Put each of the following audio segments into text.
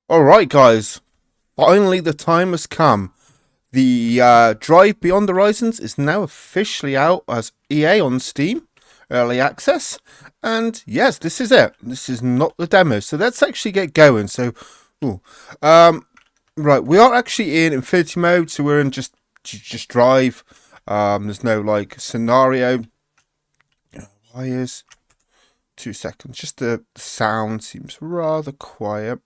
Alright, guys. Finally, the time has come. The Drive Beyond the Horizons is now officially out as EA on Steam, early access. And yes, this is it. This is not the demo. So let's actually get going. So, ooh, um, right, we are actually in Infinity mode. So we're in just drive. There's no like scenario. Why is 2 seconds? Just the sound seems rather quiet.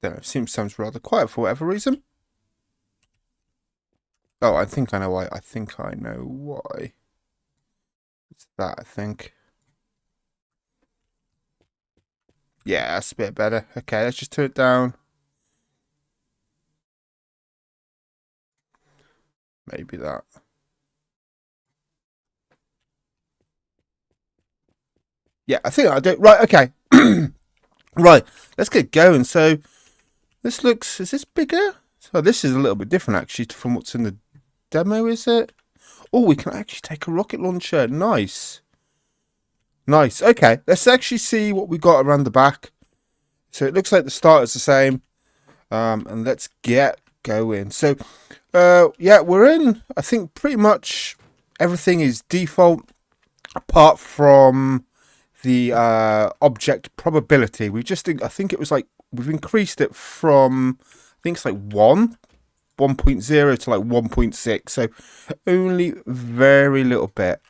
Don't know, sounds rather quiet for whatever reason. Oh, I think I know why. I think I know why. It's that, I think. Yeah, that's a bit better. Okay, let's just turn it down. Maybe that. Yeah, I think I do. Right, okay. Right, let's get going. So, is this bigger? So, this is a little bit different actually from what's in the demo, is it? Oh, we can actually take a rocket launcher. Nice. Nice. Okay, let's actually see what we got around the back. So, it looks like the start is the same. And let's get going. So, yeah, we're in. I think pretty much everything is default, apart from the object probability. I think it was like we've increased it from. I think it's like 1.0 to like 1.6. So only very little bit.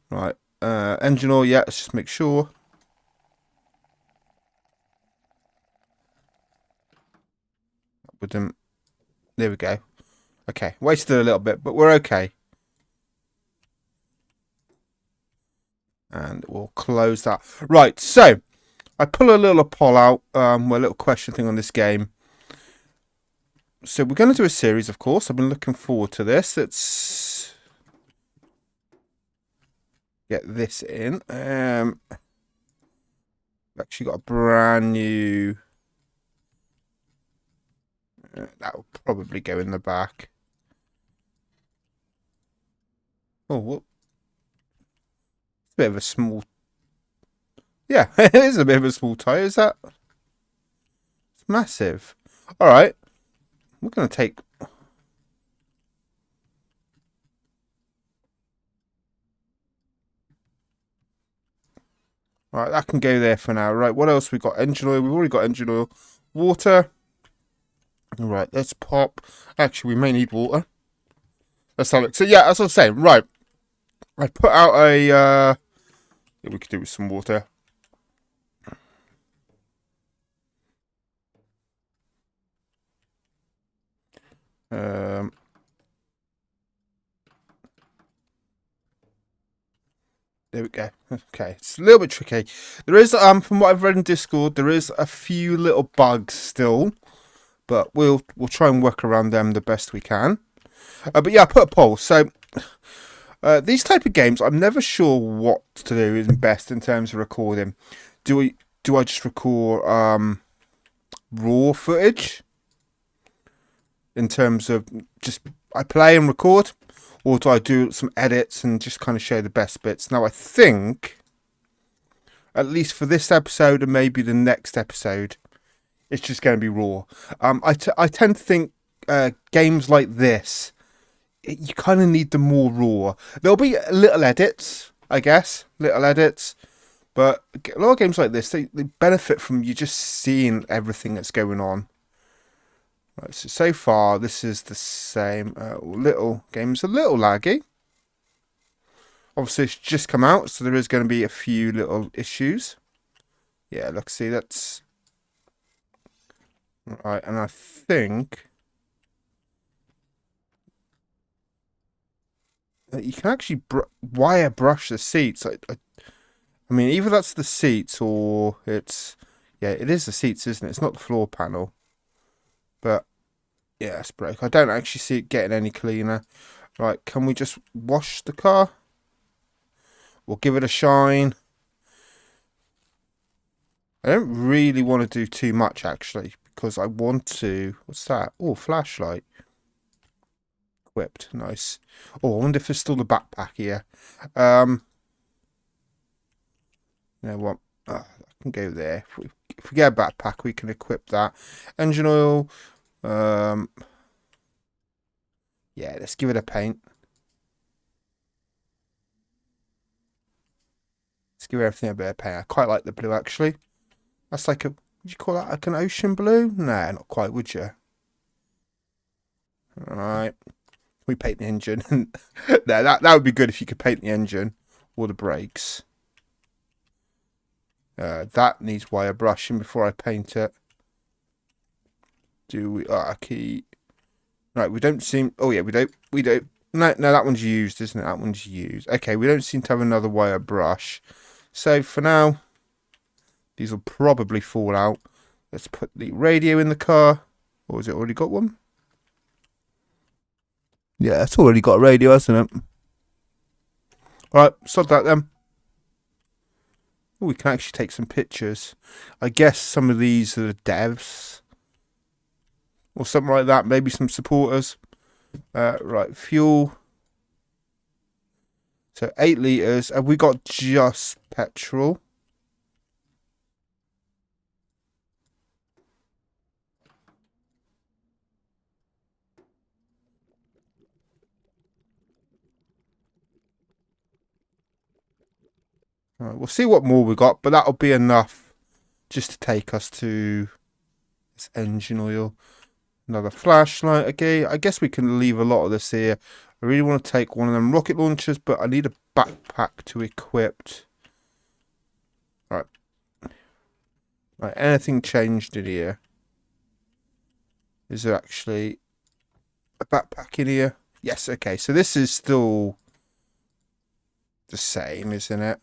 Right. Engine oil. Yeah. Let's just make sure. Wouldn't. There we go. Okay. Wasted a little bit, but we're okay. And we'll close that. Right, so I pull a little poll out, a little question thing on this game. So we're going to do a series, of course. I've been looking forward to this. Let's get this in. Actually got a brand new. That will probably go in the back. Oh, what? It's a bit of a small. Yeah, it is a bit of a small tire. Is that? It's massive. All right, we're going to take. All right, that can go there for now. Right, what else we got? Engine oil. We've already got engine oil. Water. All right, let's pop. Actually, we may need water. Let's have a look. So yeah, as I was saying, right. I put out a. Yeah, we could do with some water. Um. There we go. Okay, it's a little bit tricky. There is, from what I've read in Discord, there is a few little bugs still, but we'll try and work around them the best we can. But yeah, I put a poll. So these type of games, I'm never sure what to do is best in terms of recording. Do I just record raw footage in terms of just I play and record, or do I do some edits and just kind of show the best bits? Now I think, at least for this episode and maybe the next episode, it's just going to be raw. I tend to think games like this, you kind of need them more raw. There'll be little edits, I guess, little edits. But a lot of games like this, they benefit from you just seeing everything that's going on. Right, so far, this is the same. Little game's a little laggy. Obviously, it's just come out, so there is going to be a few little issues. Yeah, look, see, that's... Right, and I think... You can actually wire brush the seats. I mean, either that's the seats or it's... Yeah, it is the seats, isn't it? It's not the floor panel. But, yeah, it's broke. I don't actually see it getting any cleaner. Right, can we just wash the car? We'll give it a shine. I don't really want to do too much, actually, because I want to... What's that? Oh, flashlight. Equipped. Nice. Oh, I wonder if there's still the backpack here. You know what? I can go there. If we get a backpack, we can equip that. Engine oil. Yeah, let's give it a paint. Let's give everything a bit of paint. I quite like the blue, actually. That's like a... Would you call that like an ocean blue? Nah, not quite, would you? Alright. We paint the engine. No, that would be good if you could paint the engine. Or the brakes. That needs wire brushing before I paint it. Do we... key... Right, we don't seem... Oh, yeah, we don't... No, that one's used, isn't it? That one's used. Okay, we don't seem to have another wire brush. So, for now, these will probably fall out. Let's put the radio in the car. Or has it already got one? Yeah, it's already got a radio, hasn't it? Alright, sod that then. Oh, we can actually take some pictures. I guess some of these are the devs. Or something like that. Maybe some supporters. Right, fuel. So 8 litres. Have we got just petrol? Right, we'll see what more we got, but that'll be enough just to take us to this engine oil. Another flashlight. Okay, I guess we can leave a lot of this here. I really want to take one of them rocket launchers, but I need a backpack to equip. Right. Right, anything changed in here? Is there actually a backpack in here? Yes, okay, so this is still the same, isn't it?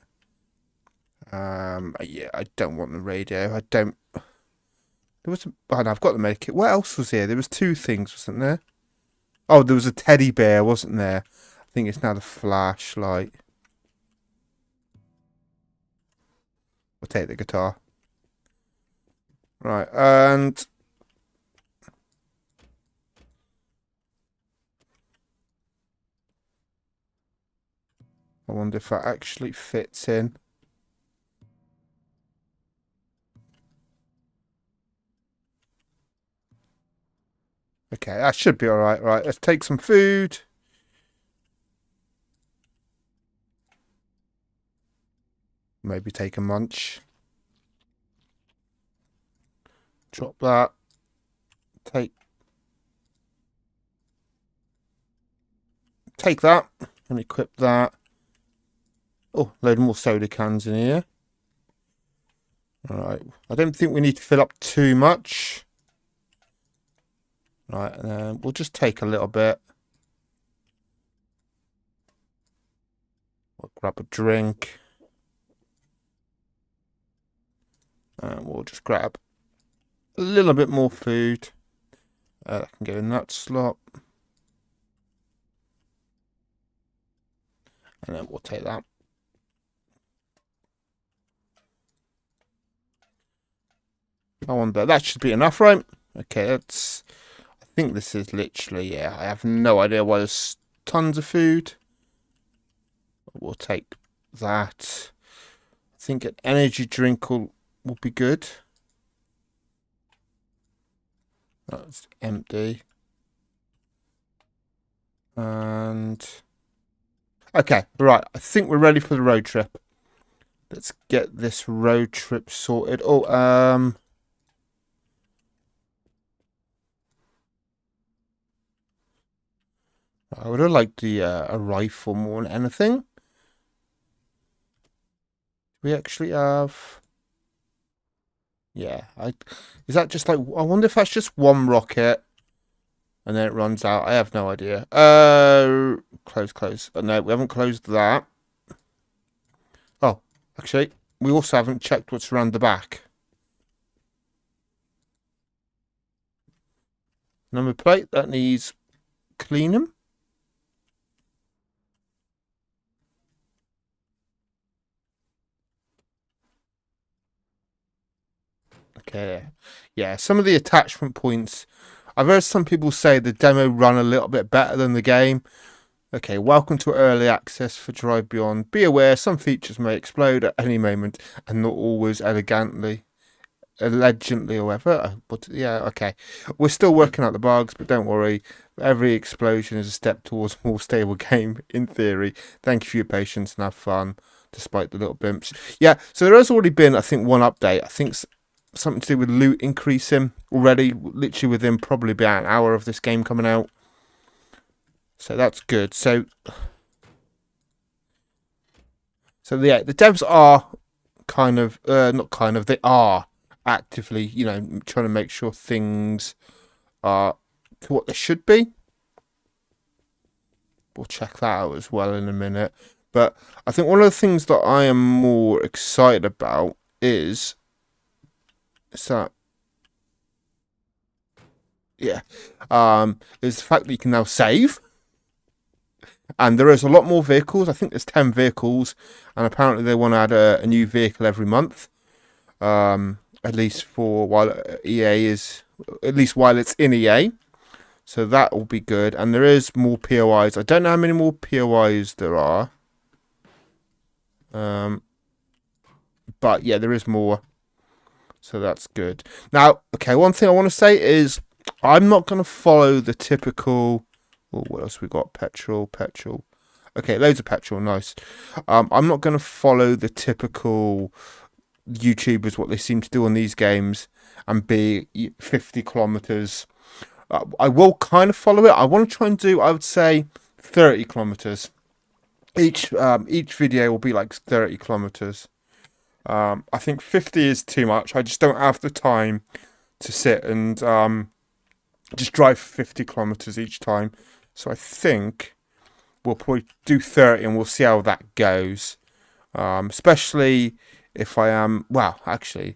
Yeah, I don't want the radio. I don't... There was oh, no, I've got the medikit. What else was here? There was 2 things, wasn't there? Oh, there was a teddy bear, wasn't there? I think it's now the flashlight. We'll take the guitar. Right, and... I wonder if that actually fits in. Okay, that should be alright. Right, let's take some food. Maybe take a munch. Drop that. Take that and equip that. Oh, load more soda cans in here. Alright, I don't think we need to fill up too much. Right, and then we'll just take a little bit. We'll grab a drink. And we'll just grab a little bit more food. That can go in that slot. And then we'll take that. I wonder, that should be enough, right? Okay, that's... I think this is literally, yeah, I have no idea why there's tons of food. We'll take that. I think an energy drink will be good. That's empty. And... Okay, right, I think we're ready for the road trip. Let's get this road trip sorted. Oh, I would have liked a rifle more than anything. We actually have... Yeah, is that just like... I wonder if that's just one rocket and then it runs out. I have no idea. Close. No, we haven't closed that. Oh, actually, we also haven't checked what's around the back. Number plate, that needs cleaning. Okay, yeah, some of the attachment points I've heard some people say the demo run a little bit better than the game. Okay, welcome to early access for Drive Beyond. Be aware some features may explode at any moment and not always allegedly, or whatever. But yeah, okay. We're still working out the bugs, but don't worry. Every explosion is a step towards a more stable game, in theory. Thank you for your patience and have fun, despite the little bimps. Yeah, so there has already been, I think, one update. I think something to do with loot increasing already, literally within probably about an hour of this game coming out. So that's good. So yeah, the devs are they are actively, you know, trying to make sure things are to what they should be. We'll check that out as well in a minute. But I think one of the things that I am more excited about is the fact that you can now save. And there is a lot more vehicles. I think there's 10 vehicles. And apparently they want to add a new vehicle every month. At least for while while it's in EA. So that will be good. And there is more POIs. I don't know how many more POIs there are. But yeah, there is more. So that's good. Now, okay, one thing I want to say is I'm not going to follow the typical... Oh, what else we got? Petrol. Okay, loads of petrol, nice. I'm not going to follow the typical YouTubers, what they seem to do on these games, and be 50 kilometers. I will kind of follow it. I want to try and do, I would say, 30 kilometers. Each video will be like 30 kilometers. I think 50 is too much. I just don't have the time to sit and just drive 50 kilometers each time. So I think we'll probably do 30 and we'll see how that goes. Especially if I am, especially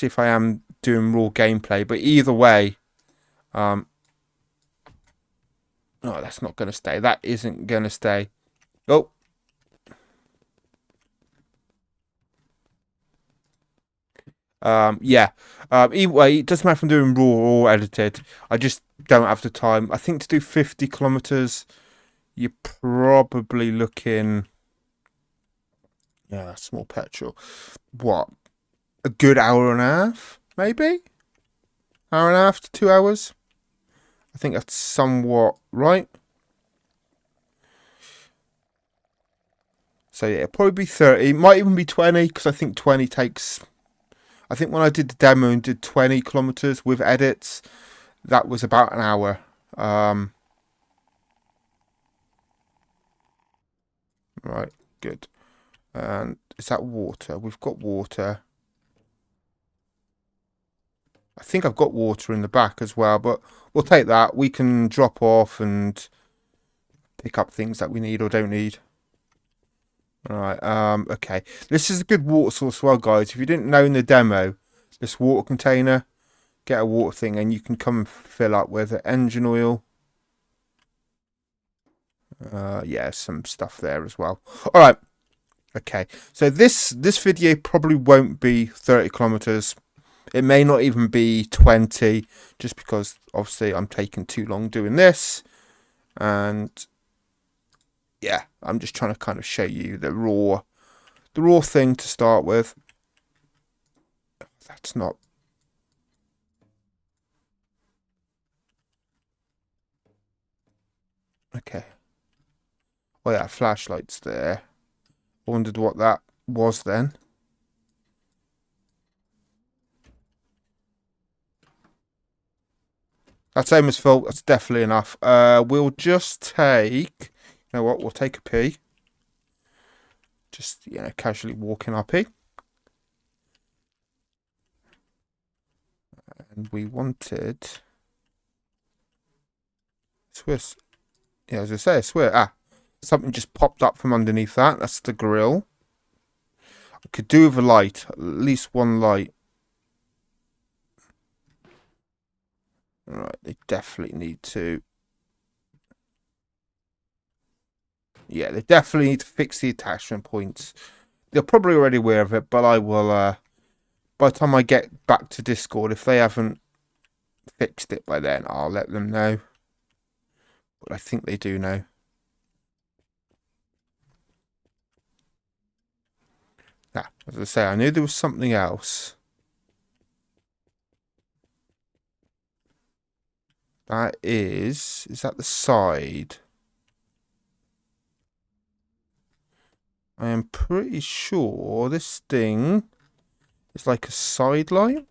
if I am doing raw gameplay. But either way, no, that's not going to stay. That isn't going to stay. Oh. Either way, it doesn't matter if I'm doing raw or edited. I just don't have the time. I think to do 50 kilometers, you're probably looking... Yeah, small petrol. What? A good hour and a half, maybe? Hour and a half to 2 hours? I think that's somewhat right. So yeah, it'll probably be 30. Might even be 20, because I think 20 takes... I think when I did the demo and did 20 kilometers with edits, that was about an hour. Right, good. And is that water? We've got water. I think I've got water in the back as well, but we'll take that. We can drop off and pick up things that we need or don't need. Alright, okay. This is a good water source as well, guys. If you didn't know in the demo, this water container, get a water thing and you can come and fill up with engine oil. Yeah, some stuff there as well. Alright. Okay. So this video probably won't be 30 kilometers. It may not even be 20, just because obviously I'm taking too long doing this. And yeah, I'm just trying to kind of show you the raw thing to start with. That's not... Okay. Oh yeah, flashlight's there. I wondered what that was then. That's Emma's fault. That's definitely enough. We'll just take... You know what? We'll take a pee. Just, you know, casually walking our pee. And we wanted... Swiss. Yeah, as I say, I swear. Something just popped up from underneath that. That's the grill. I could do with a light. At least one light. Alright, they definitely need to... Yeah, they definitely need to fix the attachment points. They're probably already aware of it, but I will... by the time I get back to Discord, if they haven't fixed it by then, I'll let them know. But I think they do know. Now, as I say, I knew there was something else. That is that the side? I am pretty sure this thing is like a sideline.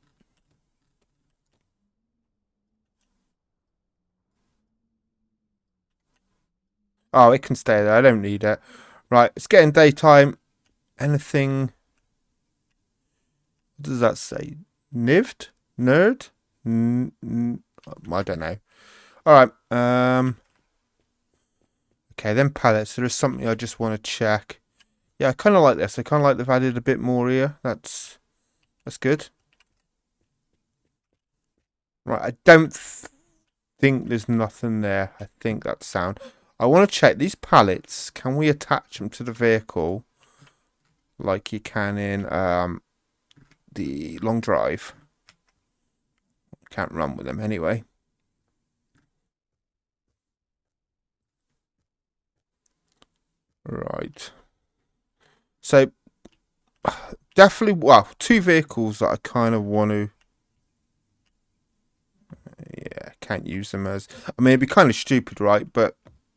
Oh, it can stay there. I don't need it. Right, it's getting daytime. Anything? What does that say? Nived? Nerd? I don't know. Alright, okay, then pallets. There is something I just want to check. Yeah, I kind of like this. I kind of like they've added a bit more here. That's good. Right, I don't think there's nothing there. I think that's sound. I want to check these pallets. Can we attach them to the vehicle like you can in the long drive? Can't run with them anyway. Right. So, definitely, well, two vehicles that I kind of want to... Yeah, can't use them as... I mean, it'd be kind of stupid, right? But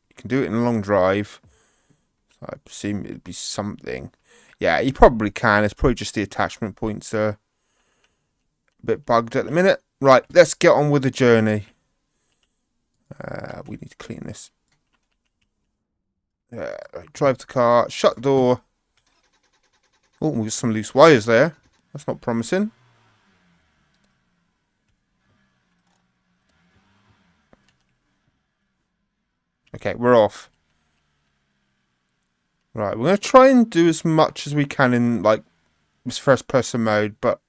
you can do it in a long drive. So I presume it'd be something. Yeah, you probably can. It's probably just the attachment points are a bit bugged at the minute. Right, let's get on with the journey. We need to clean this. Drive the car, shut the door. Oh, we've got some loose wires there. That's not promising. Okay, we're off. Right, we're going to try and do as much as we can in, like, this first person mode, but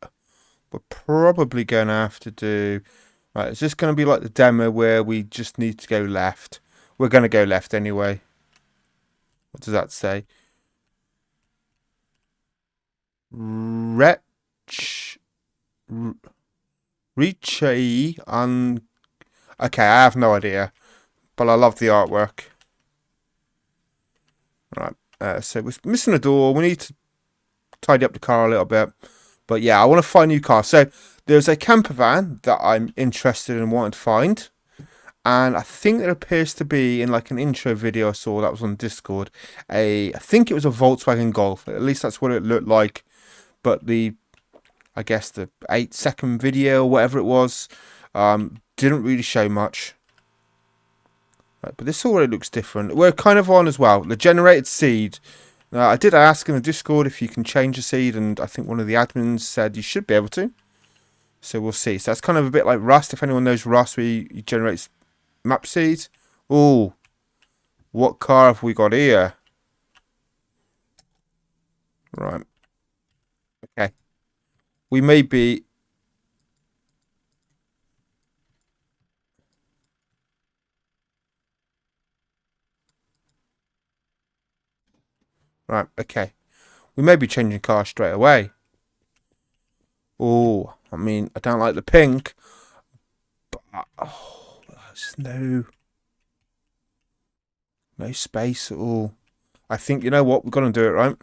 we're probably going to have to do... Right, it's just going to be like the demo where we just need to go left. We're going to go left anyway. What does that say? Reach on... Okay, I have no idea. But I love the artwork. Right, so we're missing a door. We need to tidy up the car a little bit. But yeah, I want to find a new car. So there's a camper van that I'm interested in wanting to find. And I think there appears to be, in like an intro video I saw that was on Discord, I think it was a Volkswagen Golf. At least that's what it looked like. But I guess the 8-second video, whatever it was, didn't really show much. Right, but this already looks different. We're kind of on as well. The generated seed. I did ask in the Discord if you can change the seed, and I think one of the admins said you should be able to. So we'll see. So that's kind of a bit like Rust. If anyone knows Rust, where you generate map seeds. Oh, what car have we got here? Right. Okay. We may be... Right, okay. We may be changing cars straight away. Oh, I mean, I don't like the pink. But, oh, there's no space at all. I think, you know what? We're going to do it, right?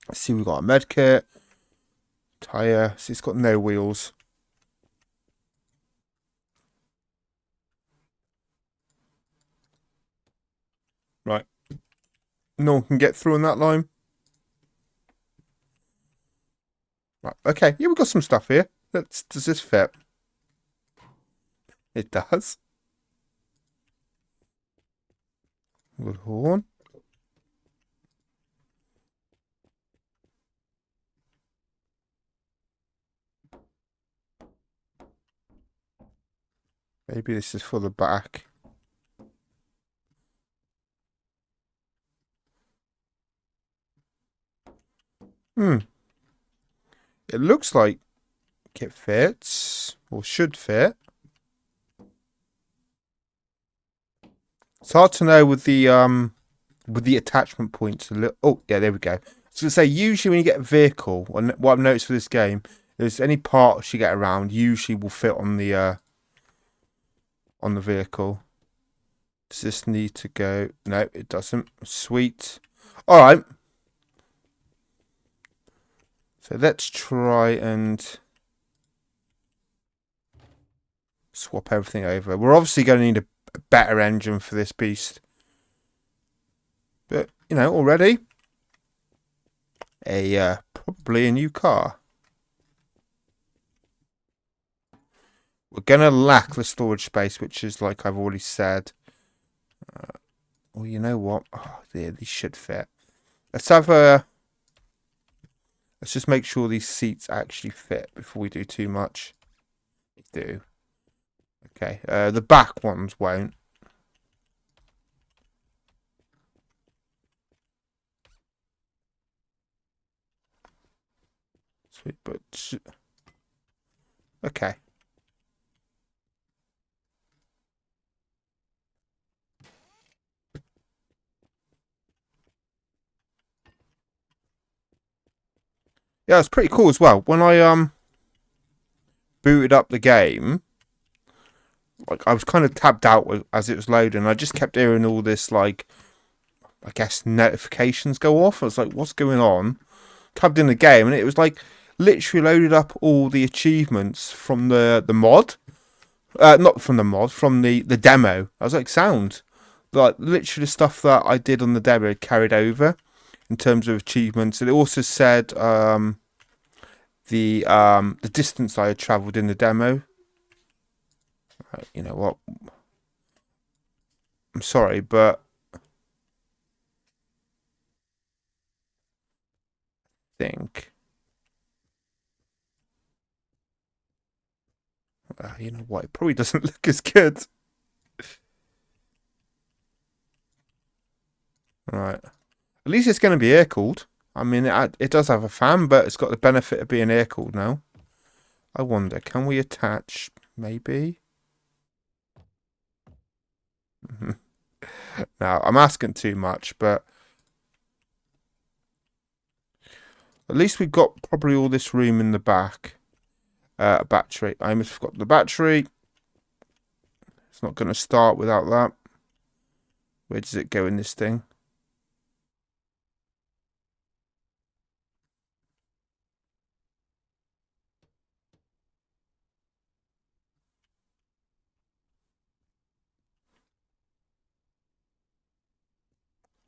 Let's see, we've got a med kit. Tyre. See, it's got no wheels. Right. No one can get through on that line. Right. Okay. Yeah, we've got some stuff here. Does this fit? It does. Good horn. Maybe this is for the back. It looks like it fits, or should fit. It's hard to know with the attachment points. Oh, yeah, there we go. So to say, usually when you get a vehicle, and what I've noticed for this game is any parts you get around usually will fit on the on the vehicle. Does this need to go? No, it doesn't. Sweet. All right. So let's try and swap everything over. We're obviously going to need a better engine for this beast. But, you know, already probably a new car. We're going to lack the storage space, which is like I've already said. Well, you know what? Oh, yeah, these should fit. Let's have a... Let's just make sure these seats actually fit before we do too much. They do. Okay, the back ones won't. Sweet, but... Okay. Yeah, it's pretty cool as well. When I booted up the game, like I was kind of tabbed out as it was loading. I just kept hearing all this, like, I guess notifications go off. I was like, what's going on? Tabbed in the game, and it was like literally loaded up all the achievements from the mod. Not from the mod, from the demo. I was like, sound. Like literally the stuff that I did on the demo carried over in terms of achievements. And it also said the distance I had travelled in the demo. You know what? I'm sorry, but I think you know what? It probably doesn't look as good. Right. At least it's going to be air cooled. I mean, it does have a fan, but it's got the benefit of being air cooled now. I wonder, can we attach maybe? Now, I'm asking too much, but at least we've got probably all this room in the back. A battery. I almost forgot the battery. It's not going to start without that. Where does it go in this thing?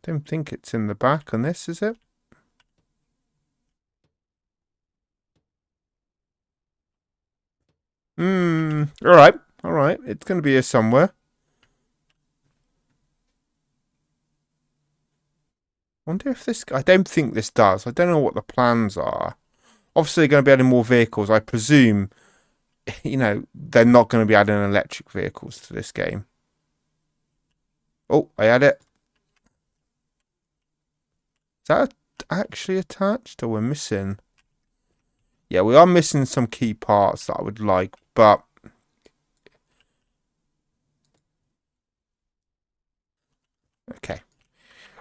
Don't think it's in the back on this, is it? Alright. Alright. It's going to be here somewhere. Wonder if this... I don't think this does. I don't know what the plans are. Obviously, they're going to be adding more vehicles. I presume, you know, they're not going to be adding electric vehicles to this game. Oh, I had it. Is that actually attached or we're missing? Yeah, we are missing some key parts that I would like, but... Okay.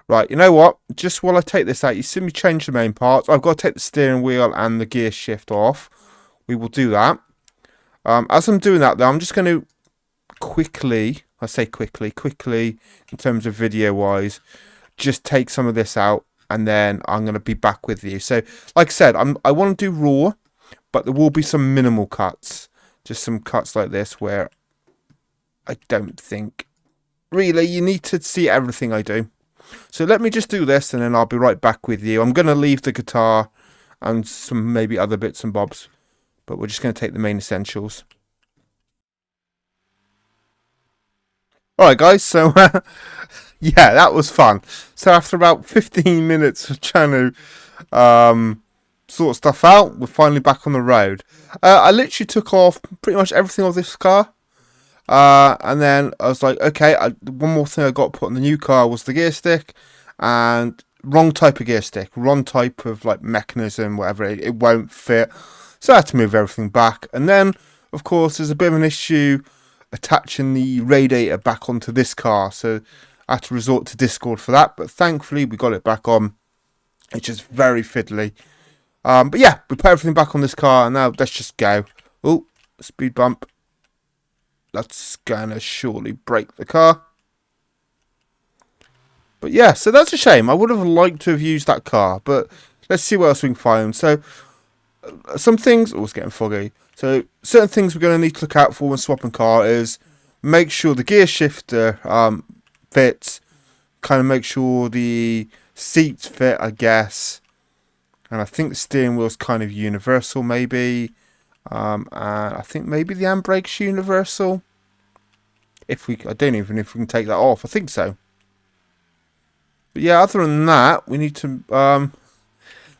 Right, you know what? Just while I take this out, you see me change the main parts. I've got to take the steering wheel and the gear shift off. We will do that. As I'm doing that, though, I'm just going to quickly, I say quickly in terms of video-wise, just take some of this out, and then I'm going to be back with you. So, like I said, I want to do raw, but there will be some minimal cuts. Just some cuts like this where I don't think... Really, you need to see everything I do. So let me just do this and then I'll be right back with you. I'm going to leave the guitar and some maybe other bits and bobs, but we're just going to take the main essentials. Alright guys, so yeah, that was fun. So after about 15 minutes of trying to sort stuff out, we're finally back on the road. I literally took off pretty much everything off this car. And then I was like, okay, one more thing I got put on the new car was the gear stick, and wrong type of gear stick, wrong type of like mechanism, whatever, it won't fit. So I had to move everything back. And then, of course, there's a bit of an issue attaching the radiator back onto this car, so I had to resort to Discord for that, but thankfully we got it back on. It's just very fiddly. But yeah, we put everything back on this car, and now let's just go. Oh, speed bump. That's gonna surely break the car. But yeah, so that's a shame. I would have liked to have used that car, but let's see what else we can find. So some things, oh, it's getting foggy. So certain things we're going to need to look out for when swapping car is make sure the gear shifter fits, kind of make sure the seats fit, I guess. And I think the steering wheel's kind of universal, maybe. And I think maybe the handbrake's universal. I don't even know if we can take that off. I think so. But yeah, other than that, we need to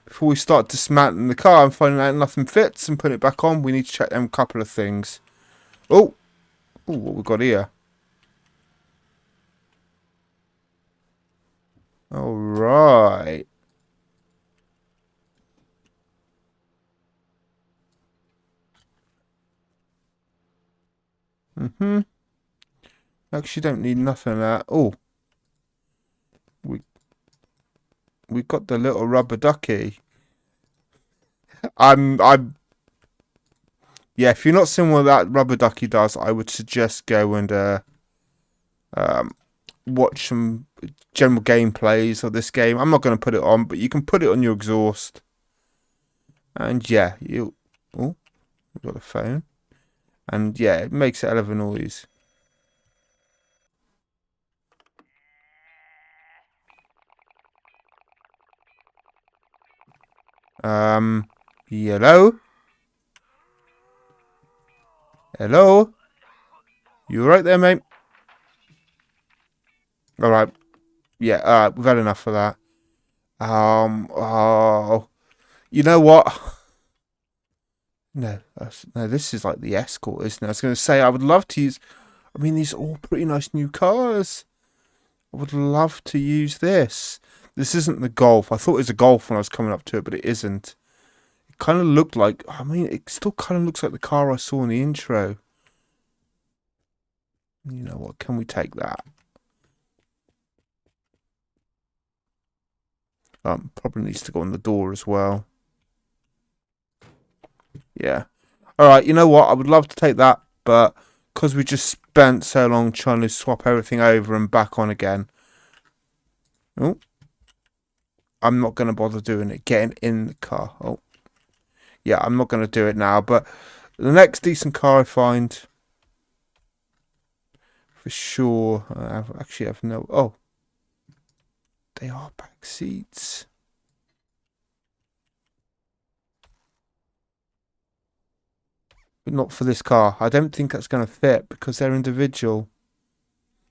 before we start dismantling the car and finding out nothing fits and putting it back on, we need to check them couple of things. Oh, what we got here? All right. Actually, don't need nothing of that. Oh, we got the little rubber ducky. I'm. Yeah, if you're not seeing what that rubber ducky does, I would suggest go and watch some general gameplays of this game. I'm not going to put it on, but you can put it on your exhaust. And yeah, oh, we've got a phone. And yeah, it makes a hell of a noise. Hello? Hello? You right there, mate? Alright. Yeah, we've had enough of that. Oh. You know what? No, this is like the Escort, isn't it? I was going to say, I would love to use... I mean, these are all pretty nice new cars. I would love to use this. This isn't the Golf. I thought it was a Golf when I was coming up to it, but it isn't. It kind of looked like... I mean, it still kind of looks like the car I saw in the intro. You know what? Can we take that? Probably needs to go on the door as well. Yeah. Alright, you know what? I would love to take that, but because we just spent so long trying to swap everything over and back on again. Oh. I'm not going to bother doing it. Getting in the car. Oh. Yeah, I'm not going to do it now, but the next decent car I find... For sure. I actually have no... Oh. They are back seats. But not for this car. I don't think that's going to fit because they're individual.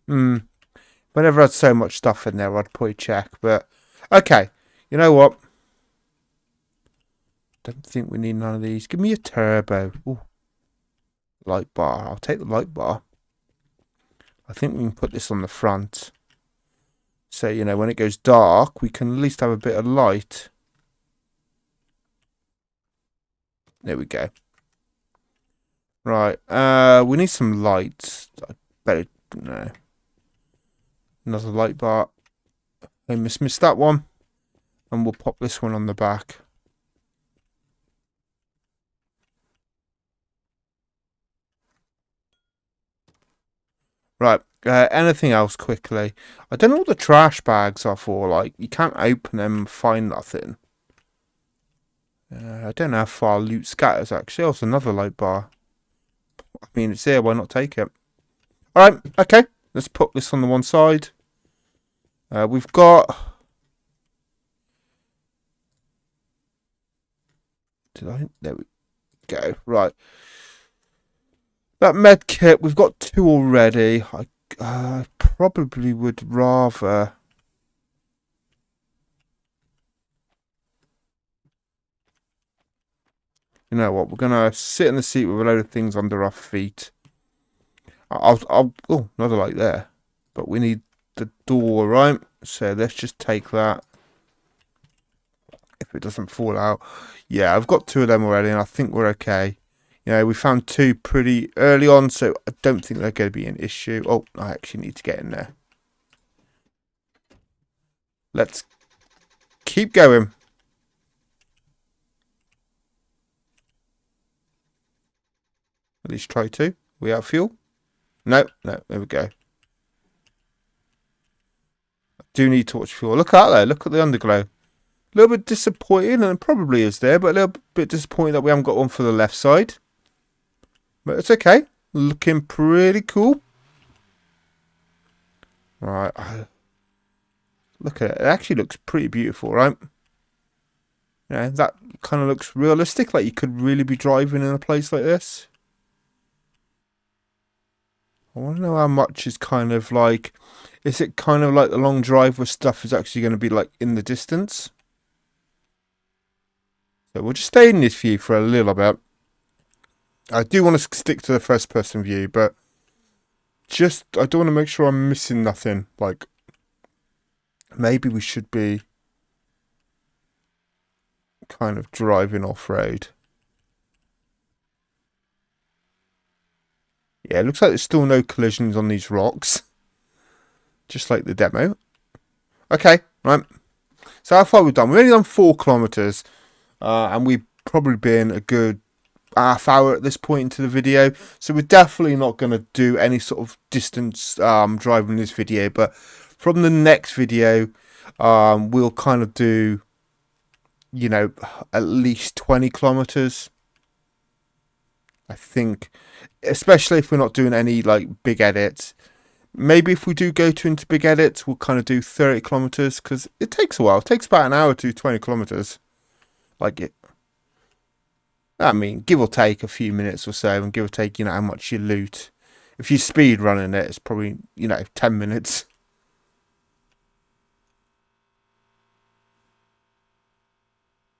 Whenever I had so much stuff in there, I'd probably check. But, okay. You know what? Don't think we need none of these. Give me a turbo. Ooh. Light bar. I'll take the light bar. I think we can put this on the front. So, you know, when it goes dark, we can at least have a bit of light. There we go. Right. We need some lights. I better... No. Another light bar. I missed that one. And we'll pop this one on the back. Right. Anything else quickly? I don't know what the trash bags are for. Like, you can't open them and find nothing. I don't know how far loot scatters, actually. Oh, it's another light bar. I mean, it's here. Why not take it? Alright. Okay. Let's put this on the one side. We've got... There we go. Right. That med kit, we've got 2 already. I probably would rather... You know what? We're going to sit in the seat with a load of things under our feet. Oh, another light there. But we need the door, right? So let's just take that. If it doesn't fall out. Yeah, I've got 2 of them already, and I think we're okay. You know, we found 2 pretty early on, so I don't think they're going to be an issue. Oh, I actually need to get in there. Let's keep going. At least try to. We have fuel. No, no, there we go. Do need torch fuel. Look out there. Look at the underglow. A little bit disappointing, and it probably is there, but a little bit disappointing that we haven't got one for the left side. But it's okay. Looking pretty cool. Right. Look at it. It actually looks pretty beautiful, right? Yeah, that kind of looks realistic. Like you could really be driving in a place like this. I want to know how much is kind of like... Is it kind of like the long drive where stuff is actually going to be like in the distance? So we'll just stay in this view for a little bit. I do want to stick to the first person view, but just I don't want to make sure I'm missing nothing. Like maybe we should be kind of driving off-road. Yeah, it looks like there's still no collisions on these rocks. Just like the demo. Okay, right. So how far we've done? We've only done 4 kilometers. And we've probably been a good half hour at this point into the video. So we're definitely not going to do any sort of distance driving this video. But from the next video, we'll kind of do, you know, at least 20 kilometers. I think, especially if we're not doing any like big edits. Maybe if we do go into big edits, we'll kind of do 30 kilometers because it takes a while. It takes about an hour to do 20 kilometers. Like it, I mean, give or take a few minutes or so, and give or take, you know, how much you loot. If you speed running it, it's probably, you know, 10 minutes.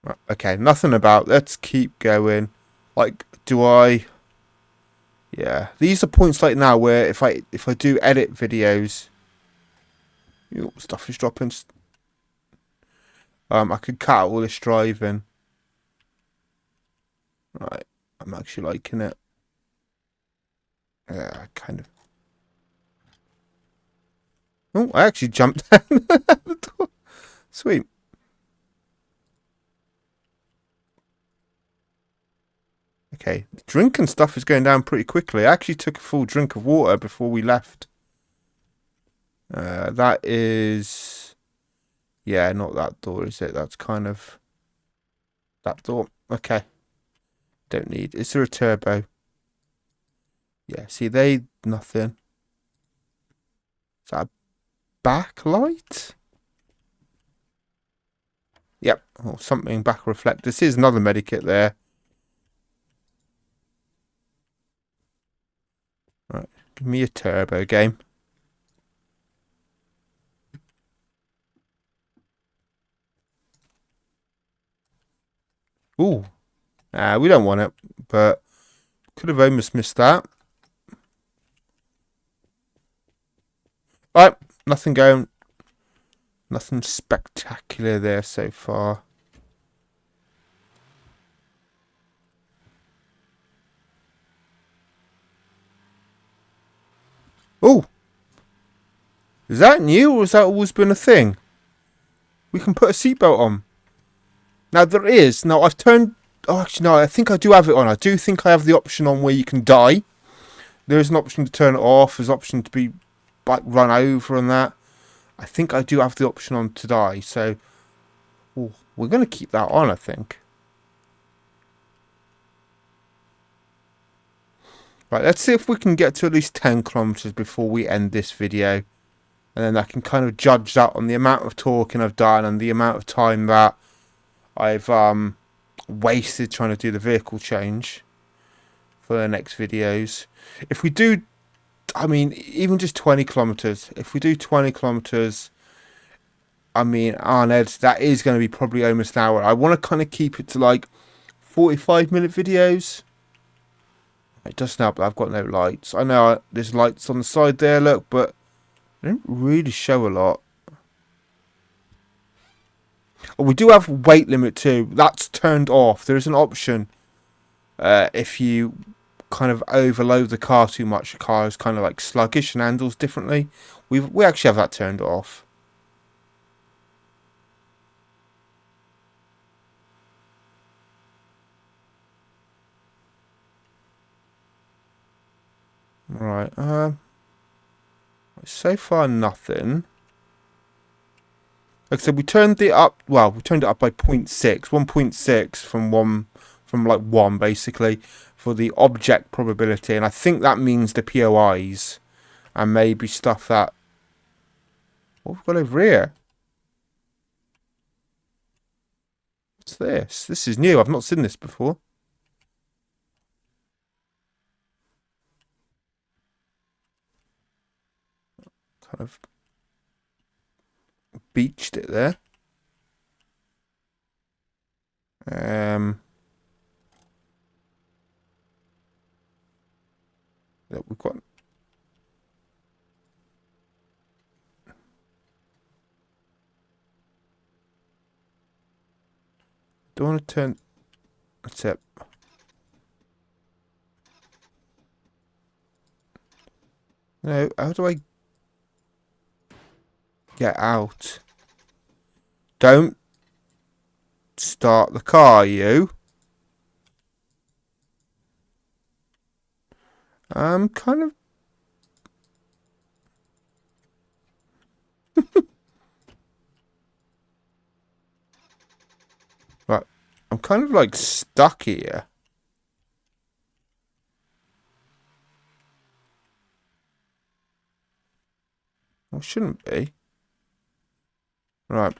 Right, okay, nothing about. Let's keep going. Like, do I? Yeah, these are points like now where if I do edit videos, stuff is dropping. I could cut out all this driving. Right, I'm actually liking it. Yeah, kind of. Oh, I actually jumped down the door. Sweet. Okay, drink and stuff is going down pretty quickly. I actually took a full drink of water before we left. That is... Yeah, not that door, is it? That's kind of... That door. Okay. Don't need... Is there a turbo? Yeah, see, they... Nothing. Is that a backlight? Yep. Or something back reflect. This is another medikit there. Right. Give me a turbo game. Ooh. We don't want it, but could have almost missed that. Right, nothing going. Nothing spectacular there so far. Oh, is that new or has that always been a thing? We can put a seatbelt on. Now there is. Now I've turned. Oh, actually no. I think I do have it on. I do think I have the option on where you can die. There is an option to turn it off. There's an option to be like run over and that. I think I do have the option on to die. So we're going to keep that on, I think. Right, let's see if we can get to at least 10 kilometers before we end this video. And then I can kind of judge that on the amount of talking I've done and the amount of time that I've wasted trying to do the vehicle change for the next videos. If we do, I mean, even just 20 kilometers, if we do 20 kilometers, I mean, Arned, that is going to be probably almost an hour. I want to kind of keep it to like 45-minute videos. It doesn't help that I've got no lights. I know there's lights on the side there, look, but they don't really show a lot. Oh, we do have weight limit too. That's turned off. There is an option if you kind of overload the car too much. The car is kind of like sluggish and handles differently. We actually have that turned off. Right. So far, nothing. Like I said, we turned it up. Well, we turned it up by 0.6, 1.6 from like 1 basically for the object probability, and I think that means the POIs and maybe stuff that. What have we got over here? What's this? This is new. I've not seen this before. Kind of beached it there. That we've got. Don't want to turn. That's it. No, how do I get out? Don't start the car, you. I'm kind of. Right. I'm kind of like stuck here. I shouldn't be. Right.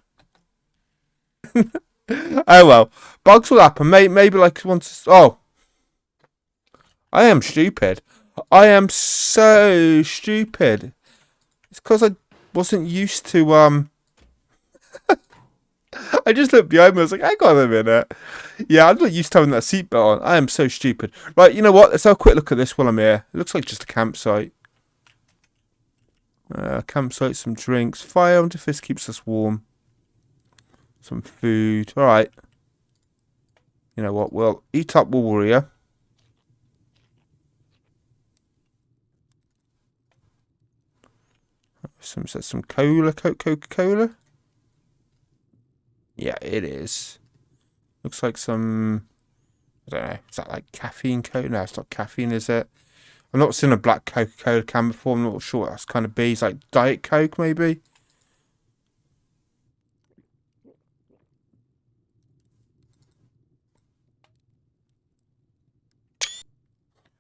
Oh well. Bugs will happen. Maybe like once. Oh. I am stupid. I am so stupid. It's because I wasn't used to I just looked behind me. I was like, hang on a minute. Yeah, I'm not used to having that seatbelt on. I am so stupid. Right, you know what? Let's have a quick look at this while I'm here. It looks like just a campsite. Campsite, some drinks. Fire under fist keeps us warm. Some food. Alright. You know what? We'll eat up warrior. Some cola. Coca-Cola? Yeah, it is. Looks like some. I don't know. Is that like caffeine cola? No, it's not caffeine, is it? I've not seen a black Coca-Cola can before. I'm not sure what that's kind of be. It's like Diet Coke, maybe?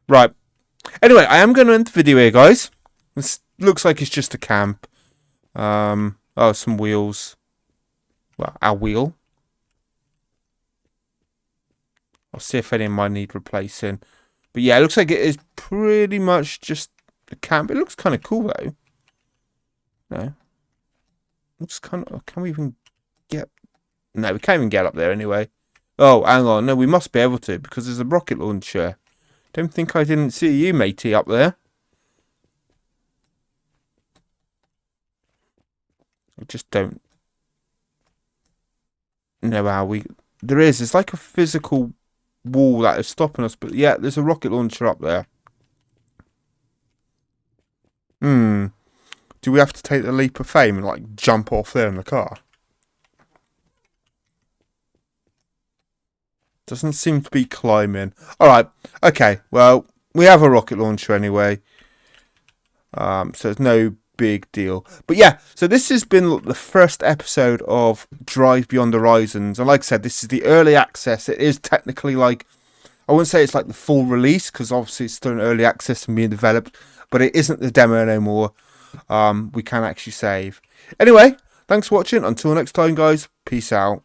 Right. Anyway, I am going to end the video here, guys. This looks like it's just a camp. Oh, some wheels. Well, our wheel. I'll see if any of mine need replacing. But yeah, it looks like it is pretty much just a camp. It looks kind of cool, though. No. Looks kind of... Can we even get... No, we can't even get up there anyway. Oh, hang on. No, we must be able to because there's a rocket launcher. Don't think I didn't see you, matey, up there. I just don't know how we... There is. It's like a physical wall that is stopping us. But yeah, there's a rocket launcher up there. Do we have to take the leap of fame and like jump off there in the car? Doesn't seem to be climbing. Alright, okay, well, we have a rocket launcher anyway. So it's no big deal. But yeah, so this has been the first episode of Drive Beyond Horizons. And like I said, this is the early access. It is technically like, I wouldn't say it's like the full release, because obviously it's still in early access and being developed. But it isn't the demo anymore. We can actually save. Anyway, thanks for watching. Until next time, guys. Peace out.